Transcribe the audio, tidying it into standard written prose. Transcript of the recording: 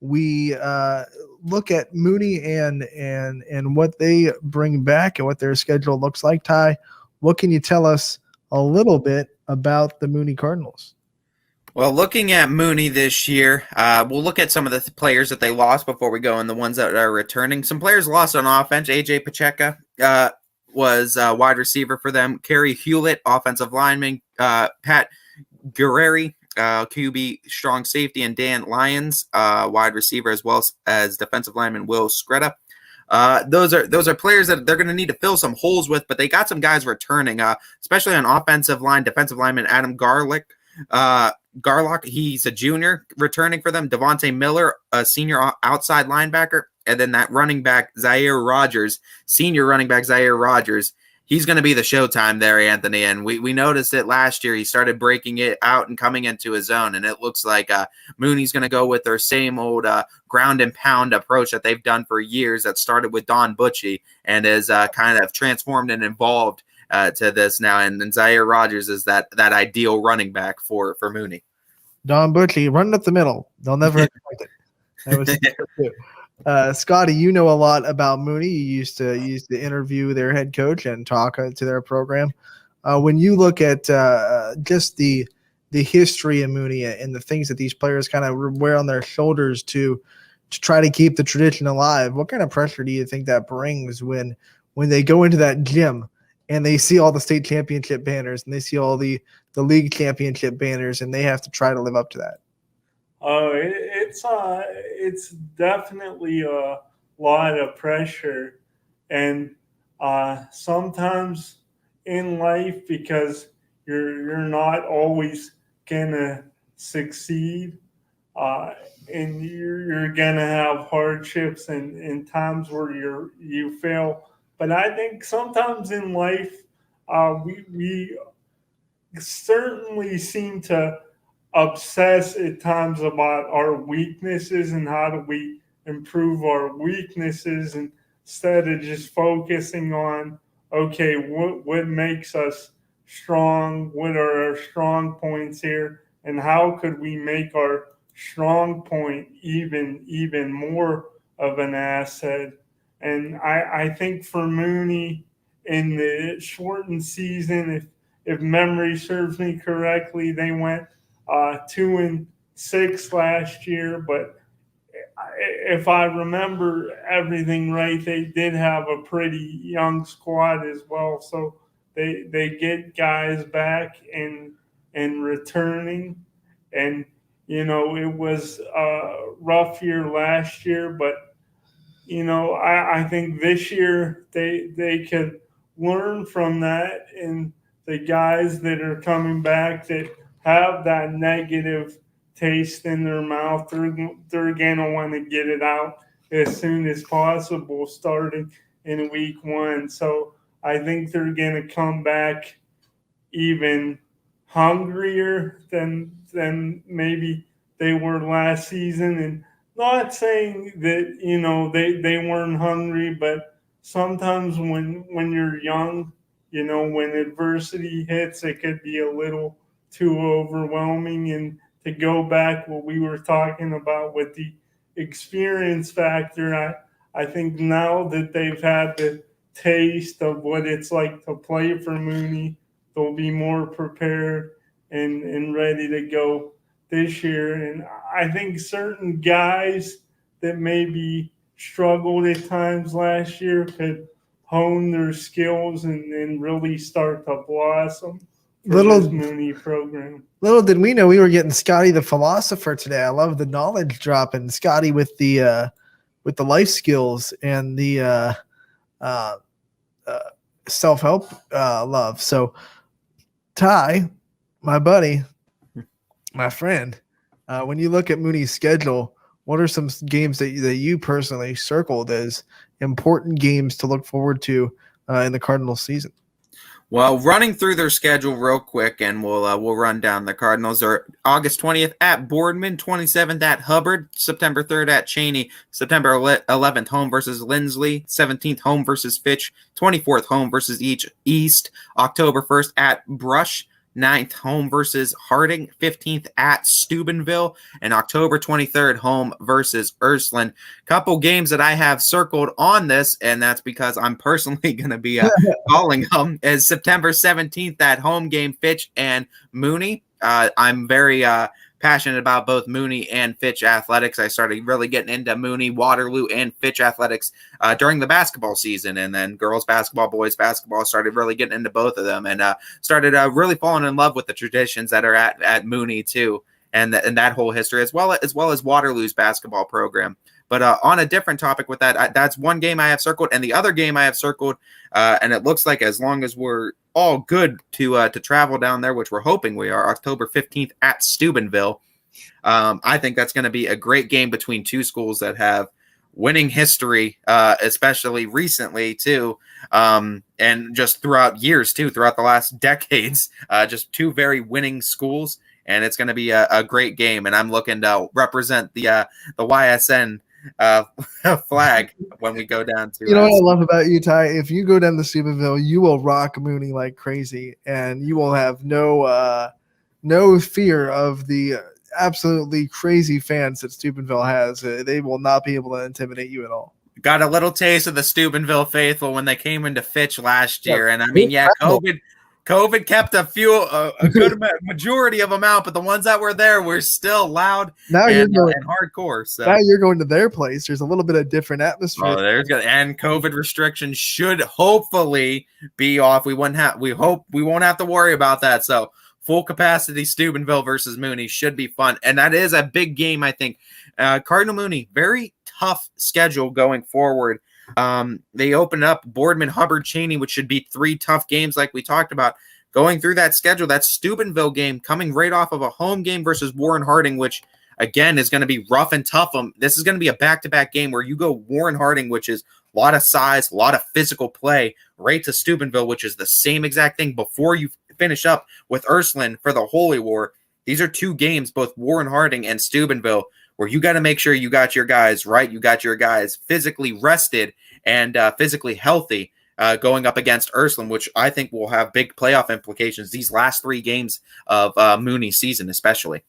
we look at Mooney and what they bring back and what their schedule looks like. Ty, what can you tell us a little bit about the Mooney Cardinals? Well, looking at Mooney this year, we'll look at some of the players that they lost before we go and the ones that are returning. Some players lost on offense. A.J. Pacheco was wide receiver for them. Kerry Hewlett, offensive lineman. Pat Guerreri, QB, strong safety, and Dan Lyons, wide receiver, as well as defensive lineman Will Scretta. Those are players that they're going to need to fill some holes with, but they got some guys returning, especially on offensive line. Defensive lineman Adam Garlock, he's a junior returning for them. Devontae Miller, a senior outside linebacker, and then that running back Zaire Rogers, senior running back Zaire Rogers. He's going to be the showtime there, Anthony. And we noticed it last year. He started breaking it out and coming into his own. And it looks like Mooney's going to go with their same old ground and pound approach that they've done for years that started with Don Butchie and is kind of transformed and evolved to this now. And Zaire Rogers is that ideal running back for Mooney. Don Butchie running up the middle. They'll never expect it. That was Scotty, you know a lot about Mooney. You used to interview their head coach and talk to their program. When you look at just the history of Mooney and the things that these players kind of wear on their shoulders to try to keep the tradition alive, what kind of pressure do you think that brings when they go into that gym and they see all the state championship banners and they see all the league championship banners and they have to try to live up to that? Oh, it's definitely a lot of pressure, and sometimes in life, because you're not always gonna succeed, and you're gonna have hardships and times where you fail. But I think sometimes in life, we certainly seem to obsess at times about our weaknesses and how do we improve our weaknesses instead of just focusing on, okay, what makes us strong? What are our strong points here? And how could we make our strong point even more of an asset? And I think for Mooney in the shortened season, if memory serves me correctly, they went 2-6 last year, but if I remember everything right, they did have a pretty young squad as well. So they get guys back and returning, and it was a rough year last year, but I think this year they could learn from that, and the guys that are coming back that have that negative taste in their mouth, they're going to want to get it out as soon as possible starting in week 1. So I think they're going to come back even hungrier than maybe they were last season. And not saying that, they weren't hungry, but sometimes when you're young, when adversity hits, it could be a little too overwhelming. And to go back what we were talking about with the experience factor, I think now that they've had the taste of what it's like to play for Mooney, they'll be more prepared and ready to go this year. And I think certain guys that maybe struggled at times last year could hone their skills and really start to blossom. This Mooney program. Little did we know we were getting Scotty the philosopher today. I love the knowledge drop and Scotty with the life skills and the self-help love. So Ty, my buddy, my friend, when you look at Mooney's schedule, what are some games that you personally circled as important games to look forward to in the Cardinals season? Well, running through their schedule real quick, and we'll run down the Cardinals. Are August 20th at Boardman, 27th at Hubbard, September 3rd at Cheney, September 11th home versus Lindsley, 17th home versus Fitch, 24th home versus East, October 1st at Brush, 9th, home versus Harding. 15th at Steubenville. And October 23rd, home versus Ursuline. Couple games that I have circled on this, and that's because I'm personally going to be calling them, is September 17th, that home game, Fitch and Mooney. I'm very passionate about both Mooney and Fitch athletics. I started really getting into Mooney, Waterloo, and Fitch athletics during the basketball season, and then girls basketball, boys basketball, started really getting into both of them, and started really falling in love with the traditions that are at Mooney too, and that whole history, as well as Waterloo's basketball program. But on a different topic with that, that's one game I have circled, and the other game I have circled, and it looks like as long as we're all good to travel down there, which we're hoping we are, October 15th at Steubenville. I think that's going to be a great game between two schools that have winning history, especially recently too, and just throughout years too, throughout the last decades, just two very winning schools, and it's going to be a great game. And I'm looking to represent the YSN flag when we go down to. You know what I love about you, Ty? If you go down to Steubenville, you will rock Mooney like crazy, and you will have no fear of the absolutely crazy fans that Steubenville has. They will not be able to intimidate you at all. Got a little taste of the Steubenville faithful when they came into Fitch last year, and I mean, COVID kept a good majority of them out, but the ones that were there were still loud and hardcore. So now you're going to their place. There's a little bit of different atmosphere. And COVID restrictions should hopefully be off. We hope we won't have to worry about that. So full capacity Steubenville versus Mooney should be fun, and that is a big game. I think Cardinal Mooney, very tough schedule going forward. They open up Boardman, Hubbard, Cheney, which should be 3 tough games like we talked about. Going through that schedule, that Steubenville game coming right off of a home game versus Warren Harding, which, again, is going to be rough and tough. This is going to be a back-to-back game where you go Warren Harding, which is a lot of size, a lot of physical play, right to Steubenville, which is the same exact thing before you finish up with Ursuline for the Holy War. These are 2 games, both Warren Harding and Steubenville, where you got to make sure you got your guys right. You got your guys physically rested and physically healthy going up against Ursuline, which I think will have big playoff implications these last 3 games of Mooney's season especially.